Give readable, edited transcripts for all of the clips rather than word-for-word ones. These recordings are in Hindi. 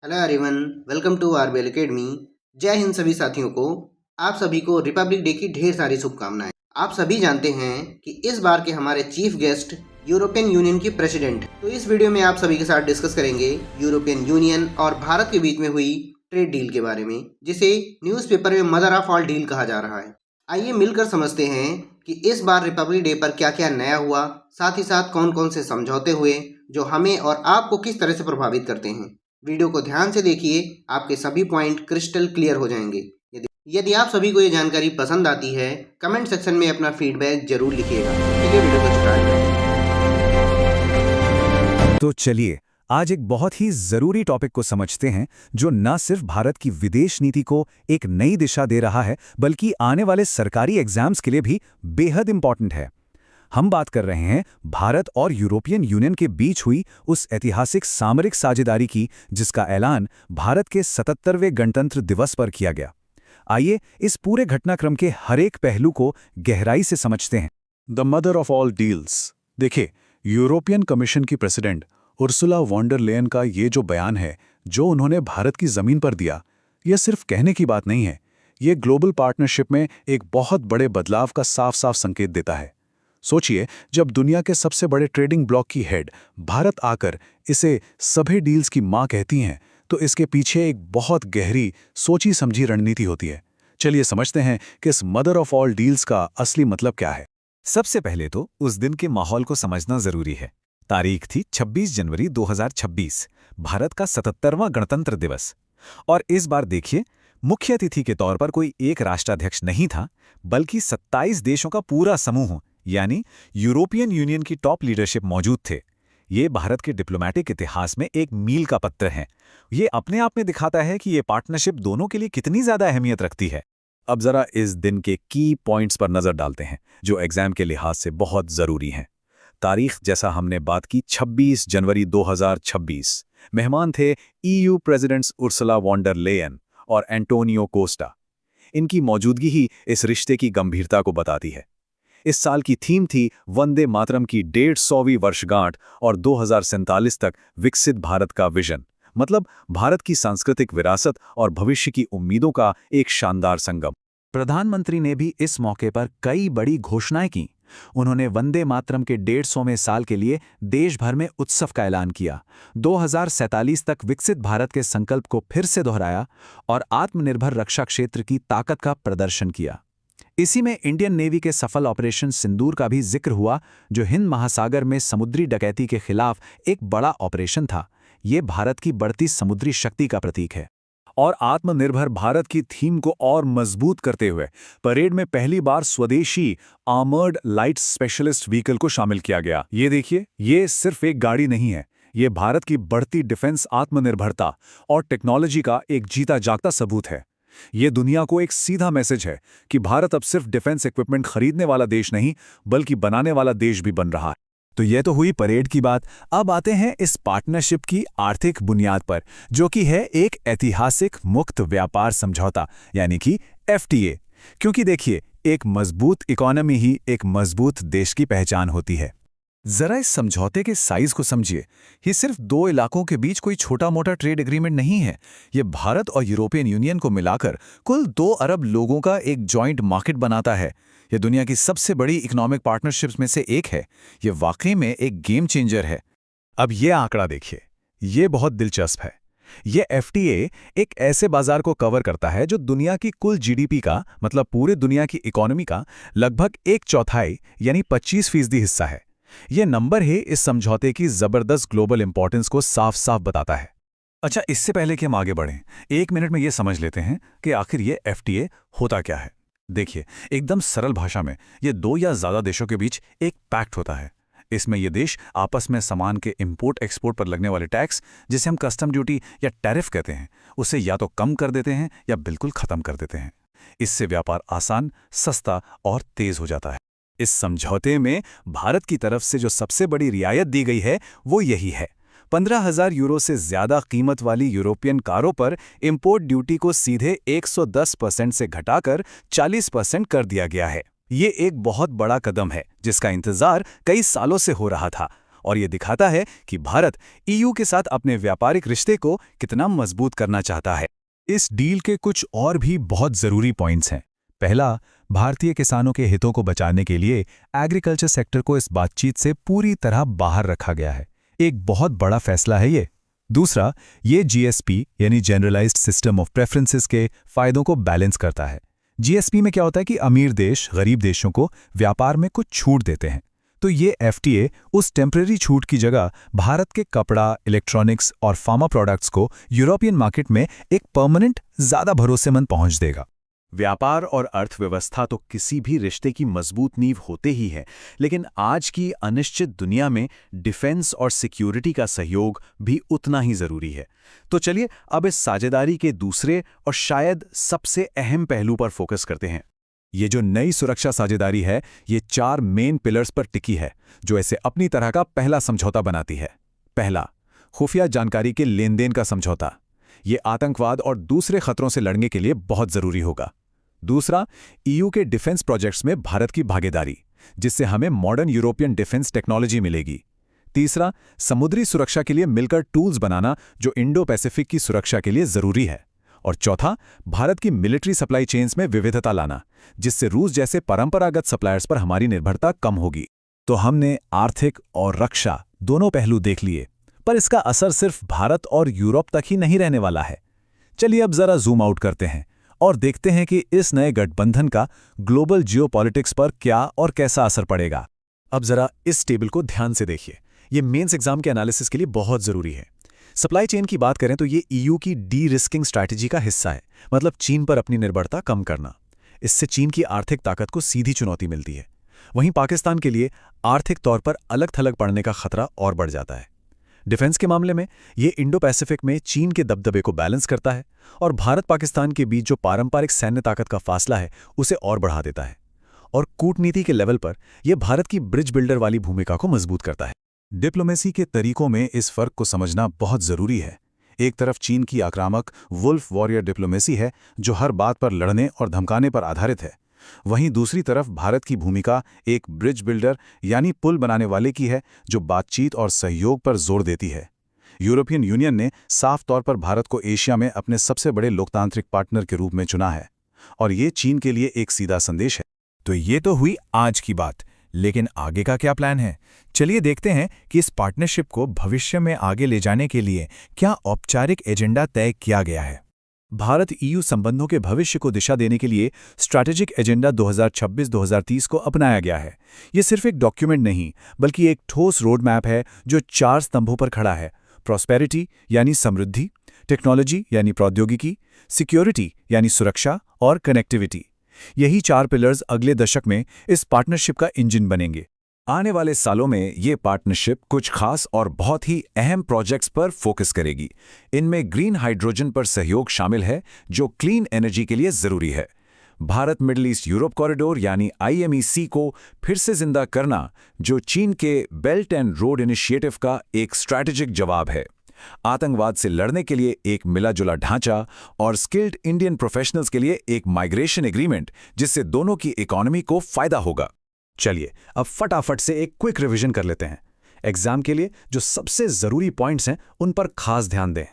Hello everyone, welcome to RBL academy. जय हिंद सभी साथियों को। आप सभी को रिपब्लिक डे की ढेर सारी शुभकामनाएं। आप सभी जानते हैं कि इस बार के हमारे चीफ गेस्ट यूरोपियन यूनियन की प्रेसिडेंट हैं। तो इस वीडियो में आप सभी के साथ डिस्कस करेंगे यूरोपियन यूनियन और भारत के बीच में हुई ट्रेड डील के बारे में, जिसे न्यूज़पेपर में मदर ऑफ ऑल डील कहा जा रहा है। आइए मिलकर समझते हैं कि इस बार रिपब्लिक डे पर क्या क्या नया हुआ, साथ ही साथ कौन कौन से समझौते हुए जो हमें और आपको किस तरह से प्रभावित करते हैं। वीडियो को ध्यान से देखिए, आपके सभी पॉइंट क्रिस्टल क्लियर हो जाएंगे। यदि आप सभी को ये जानकारी पसंद आती है, कमेंट सेक्शन में अपना फीडबैक जरूर लिखिएगा। चलिए वीडियो को स्टार्ट करें। तो चलिए आज एक बहुत ही जरूरी टॉपिक को समझते हैं जो न सिर्फ भारत की विदेश नीति को एक नई दिशा दे रहा है बल्कि आने वाले सरकारी एग्जाम्स के लिए भी बेहद इंपॉर्टेंट है। हम बात कर रहे हैं भारत और यूरोपियन यूनियन के बीच हुई उस ऐतिहासिक सामरिक साझेदारी की जिसका ऐलान भारत के 77वें गणतंत्र दिवस पर किया गया। आइए इस पूरे घटनाक्रम के हर एक पहलू को गहराई से समझते हैं। The mother of all deals. देखिए, यूरोपियन कमीशन की president Ursula von der Leyen का ये जो बयान है जो उन्होंने भारत की जमीन पर दिया, यह सिर्फ कहने की बात नहीं है। ये ग्लोबल पार्टनरशिप में एक बहुत बड़े बदलाव का साफ साफ संकेत देता है। सोचिए, जब दुनिया के सबसे बड़े ट्रेडिंग ब्लॉक की हेड भारत आकर इसे सभी डील्स की मां कहती हैं, तो इसके पीछे एक बहुत गहरी सोची समझी रणनीति होती है। चलिए समझते हैं कि इस मदर ऑफ ऑल डील्स का असली मतलब क्या है। सबसे पहले तो उस दिन के माहौल को समझना जरूरी है। तारीख थी 26 जनवरी 2026, भारत का 77वां गणतंत्र दिवस। और इस बार देखिए, मुख्य अतिथि के तौर पर कोई एक राष्ट्राध्यक्ष नहीं था, बल्कि 27 देशों का पूरा समूह यानी यूरोपियन यूनियन की टॉप लीडरशिप मौजूद थे। ये भारत के डिप्लोमैटिक इतिहास में एक मील का पत्थर है। ये अपने आप में दिखाता है कि ये पार्टनरशिप दोनों के लिए कितनी ज्यादा अहमियत रखती है। अब जरा इस दिन के की पॉइंट्स पर नजर डालते हैं जो एग्जाम के लिहाज से बहुत जरूरी हैं। तारीख जैसा हमने बात की 26 जनवरी 2026। मेहमान थे EU presidents Ursula von der Leyen और एंटोनियो कोस्टा। इनकी मौजूदगी ही इस रिश्ते की गंभीरता को बताती है। इस साल की थीम थी वंदे मातरम की 150वीं वर्षगांठ और 2047 तक विकसित भारत का विजन, मतलब भारत की सांस्कृतिक विरासत और भविष्य की उम्मीदों का एक शानदार संगम। प्रधानमंत्री ने भी इस मौके पर कई बड़ी घोषणाएं की। उन्होंने वंदे मातरम के 150वें साल के लिए देश भर में उत्सव का ऐलान किया, 2047 तक विकसित भारत के संकल्प को फिर से दोहराया और आत्मनिर्भर रक्षा क्षेत्र की ताकत का प्रदर्शन किया। इसी में इंडियन नेवी के सफल ऑपरेशन सिंदूर का भी जिक्र हुआ, जो हिंद महासागर में समुद्री डकैती के खिलाफ एक बड़ा ऑपरेशन था। ये भारत की बढ़ती समुद्री शक्ति का प्रतीक है। और आत्मनिर्भर भारत की थीम को और मजबूत करते हुए परेड में पहली बार स्वदेशी आर्मर्ड लाइट स्पेशलिस्ट व्हीकल को शामिल किया गया। ये देखिए, ये सिर्फ एक गाड़ी नहीं है, ये भारत की बढ़ती डिफेंस आत्मनिर्भरता और टेक्नोलॉजी का एक जीता जागता सबूत है। ये दुनिया को एक सीधा मैसेज है कि भारत अब सिर्फ डिफेंस इक्विपमेंट खरीदने वाला देश नहीं, बल्कि बनाने वाला देश भी बन रहा है। तो यह तो हुई परेड की बात। अब आते हैं इस पार्टनरशिप की आर्थिक बुनियाद पर, जो कि है एक ऐतिहासिक मुक्त व्यापार समझौता यानी कि एफटीए। क्योंकि देखिए, एक मजबूत इकोनॉमी ही एक मजबूत देश की पहचान होती है। जरा इस समझौते के साइज को समझिए। ये सिर्फ दो इलाकों के बीच कोई छोटा मोटा ट्रेड एग्रीमेंट नहीं है। ये भारत और यूरोपियन यूनियन को मिलाकर कुल 2 अरब लोगों का एक जॉइंट मार्केट बनाता है। ये दुनिया की सबसे बड़ी इकोनॉमिक पार्टनरशिप्स में से एक है। ये वाकई में एक गेम चेंजर है। अब ये आंकड़ा देखिए, ये बहुत दिलचस्प है। ये एफटीए एक ऐसे बाजार को कवर करता है जो दुनिया की कुल जीडीपी का, मतलब पूरे दुनिया की इकोनॉमी का लगभग 1/4 यानी 25% हिस्सा है। ये नंबर ही इस समझौते की जबरदस्त ग्लोबल इंपॉर्टेंस को साफ साफ बताता है। अच्छा, इससे पहले कि हम आगे बढ़ें, 1 मिनट में ये समझ लेते हैं कि आखिर ये एफटीए होता क्या है। देखिए, एकदम सरल भाषा में ये 2 या ज़्यादा देशों के बीच एक पैक्ट होता है। इसमें ये देश आपस में सामान के इंपोर्ट एक्सपोर्ट पर लगने वाले टैक्स, जिसे हम कस्टम ड्यूटी या टैरिफ कहते हैं, उसे या तो कम कर देते हैं या बिल्कुल खत्म कर देते हैं। इससे व्यापार आसान, सस्ता और तेज हो जाता है। इस समझौते में भारत की तरफ से जो सबसे बड़ी रियायत दी गई है वो यही है। 15,000 यूरो से ज्यादा कीमत वाली यूरोपियन कारों पर इंपोर्ट ड्यूटी को सीधे 110% से घटाकर 40% कर दिया गया है। ये एक बहुत बड़ा कदम है जिसका इंतजार कई सालों से हो रहा था और ये दिखाता है कि भारत ईयू के साथ अपने व्यापारिक रिश्ते को कितना मजबूत करना चाहता है। इस डील के कुछ और भी बहुत ज़रूरी पॉइंट्स हैं। पहला, भारतीय किसानों के हितों को बचाने के लिए एग्रीकल्चर सेक्टर को इस बातचीत से पूरी तरह बाहर रखा गया है। एक बहुत बड़ा फैसला है ये। दूसरा, ये जीएसपी यानी जनरलाइज्ड सिस्टम ऑफ प्रेफरेंसेस के फायदों को बैलेंस करता है। जीएसपी में क्या होता है कि अमीर देश गरीब देशों को व्यापार में कुछ छूट देते हैं, तो ये एफटीए उस टेम्परेरी छूट की जगह भारत के कपड़ा, इलेक्ट्रॉनिक्स और फार्मा प्रोडक्ट्स को यूरोपियन मार्केट में एक परमानेंट, ज़्यादा भरोसेमंद पहुंच देगा। व्यापार और अर्थव्यवस्था तो किसी भी रिश्ते की मजबूत नींव होते ही है, लेकिन आज की अनिश्चित दुनिया में डिफेंस और सिक्योरिटी का सहयोग भी उतना ही जरूरी है। तो चलिए अब इस साझेदारी के दूसरे और शायद सबसे अहम पहलू पर फोकस करते हैं। ये जो नई सुरक्षा साझेदारी है, ये 4 मेन पिलर्स पर टिकी है, जो इसे अपनी तरह का पहला समझौता बनाती है। पहला, खुफिया जानकारी के लेन देन का समझौता। ये आतंकवाद और दूसरे खतरों से लड़ने के लिए बहुत जरूरी होगा। दूसरा, ईयू के डिफेंस प्रोजेक्ट्स में भारत की भागीदारी, जिससे हमें मॉडर्न यूरोपियन डिफेंस टेक्नोलॉजी मिलेगी। तीसरा, समुद्री सुरक्षा के लिए मिलकर टूल्स बनाना, जो इंडो पैसिफिक की सुरक्षा के लिए जरूरी है। और चौथा, भारत की मिलिट्री सप्लाई चेन्स में विविधता लाना, जिससे रूस जैसे परंपरागत सप्लायर्स पर हमारी निर्भरता कम होगी। तो हमने आर्थिक और रक्षा दोनों पहलू देख लिए, पर इसका असर सिर्फ भारत और यूरोप तक ही नहीं रहने वाला है। चलिए अब जरा जूम आउट करते हैं और देखते हैं कि इस नए गठबंधन का ग्लोबल जियोपॉलिटिक्स पर क्या और कैसा असर पड़ेगा। अब जरा इस टेबल को ध्यान से देखिए, ये मेंस एग्जाम के एनालिसिस के लिए बहुत जरूरी है। सप्लाई चेन की बात करें तो ये ईयू की डी रिस्किंग स्ट्रैटेजी का हिस्सा है, मतलब चीन पर अपनी निर्भरता कम करना। इससे चीन की आर्थिक ताकत को सीधी चुनौती मिलती है। वहीं पाकिस्तान के लिए आर्थिक तौर पर अलग थलग पड़ने का खतरा और बढ़ जाता है। डिफेंस के मामले में ये इंडो पैसिफिक में चीन के दबदबे को बैलेंस करता है और भारत पाकिस्तान के बीच जो पारंपरिक सैन्य ताकत का फासला है उसे और बढ़ा देता है। और कूटनीति के लेवल पर यह भारत की ब्रिज बिल्डर वाली भूमिका को मजबूत करता है। डिप्लोमेसी के तरीकों में इस फर्क को समझना बहुत जरूरी है। एक तरफ चीन की आक्रामक वुल्फ वॉरियर डिप्लोमेसी है, जो हर बात पर लड़ने और धमकाने पर आधारित है। वहीं दूसरी तरफ भारत की भूमिका एक ब्रिज बिल्डर यानी पुल बनाने वाले की है, जो बातचीत और सहयोग पर जोर देती है। यूरोपियन यूनियन ने साफ तौर पर भारत को एशिया में अपने सबसे बड़े लोकतांत्रिक पार्टनर के रूप में चुना है, और ये चीन के लिए एक सीधा संदेश है। तो ये तो हुई आज की बात, लेकिन आगे का क्या प्लान है? चलिए देखते हैं कि इस पार्टनरशिप को भविष्य में आगे ले जाने के लिए क्या औपचारिक एजेंडा तय किया गया है। भारत ईयू संबंधों के भविष्य को दिशा देने के लिए स्ट्रैटेजिक एजेंडा 2026-2030 को अपनाया गया है। ये सिर्फ एक डॉक्यूमेंट नहीं, बल्कि एक ठोस रोड मैप है जो 4 स्तंभों पर खड़ा है: प्रॉस्पेरिटी यानी समृद्धि, टेक्नोलॉजी यानी प्रौद्योगिकी, सिक्योरिटी यानी सुरक्षा और कनेक्टिविटी। यही 4 पिलर्स अगले दशक में इस पार्टनरशिप का इंजन बनेंगे। आने वाले सालों में ये पार्टनरशिप कुछ खास और बहुत ही अहम प्रोजेक्ट्स पर फोकस करेगी। इनमें ग्रीन हाइड्रोजन पर सहयोग शामिल है, जो क्लीन एनर्जी के लिए जरूरी है। Bharat middle east Europe corridor यानी IMEC को फिर से जिंदा करना, जो चीन के बेल्ट एंड रोड इनिशिएटिव का एक स्ट्रैटेजिक जवाब है। आतंकवाद से लड़ने के लिए एक मिला जुला ढांचा और स्किल्ड इंडियन प्रोफेशनल्स के लिए एक माइग्रेशन एग्रीमेंट, जिससे दोनों की इकोनॉमी को फायदा होगा। चलिए अब फटाफट से एक क्विक रिवीजन कर लेते हैं। एग्जाम के लिए जो सबसे जरूरी पॉइंट्स हैं उन पर खास ध्यान दें।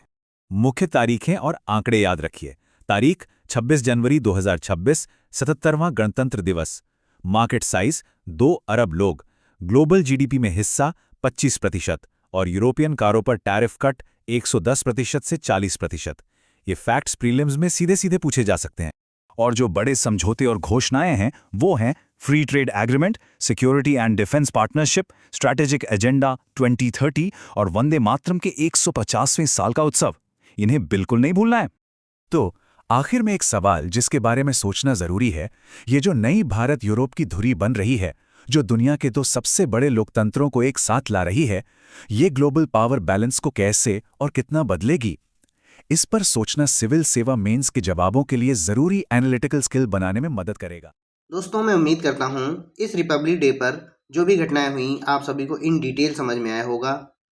मुख्य तारीखें और आंकड़े याद रखिए। तारीख 26 जनवरी 2026, 77वां गणतंत्र दिवस। मार्केट साइज 2 अरब लोग। ग्लोबल जीडीपी में हिस्सा 25% और यूरोपियन कारों पर टैरिफ कट 110% से 40%। ये फैक्ट्स प्रीलिम्स में सीधे सीधे पूछे जा सकते हैं। और जो बड़े समझौते और घोषणाएं हैं वो हैं free trade agreement, security and defence partnership, strategic agenda 2030 और वंदे मातरम के 150वें साल का उत्सव। इन्हें बिल्कुल नहीं भूलना है। तो आखिर में एक सवाल जिसके बारे में सोचना जरूरी है, ये जो नई भारत यूरोप की धुरी बन रही है, जो दुनिया के 2 सबसे बड़े लोकतंत्रों को एक साथ ला रही है, ये ग्लोबल पावर बैलेंस को कैसे और कितना बदलेगी? इस पर सोचना सिविल सेवा मेंस के जवाबों के लिए जरूरी एनालिटिकल स्किल बनाने में मदद करेगा। दोस्तों, मैं उम्मीद करता हूँ इस रिपब्लिक डे पर जो भी घटनाएं हुई आप सभी को इन डिटेल समझ में आया होगा।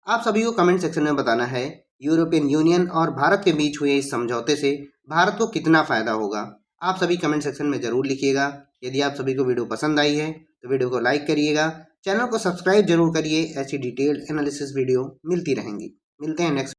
आप सभी को कमेंट सेक्शन में बताना है यूरोपियन यूनियन और भारत के बीच हुए इस समझौते से भारत को कितना फायदा होगा। आप सभी कमेंट सेक्शन में जरूर लिखिएगा। यदि आप सभी को वीडियो पसंद आई है तो वीडियो को लाइक करिएगा, चैनल को सब्सक्राइब जरूर करिए, ऐसी डिटेल्ड एनालिसिस वीडियो मिलती रहेंगी। मिलते हैं नेक्स्ट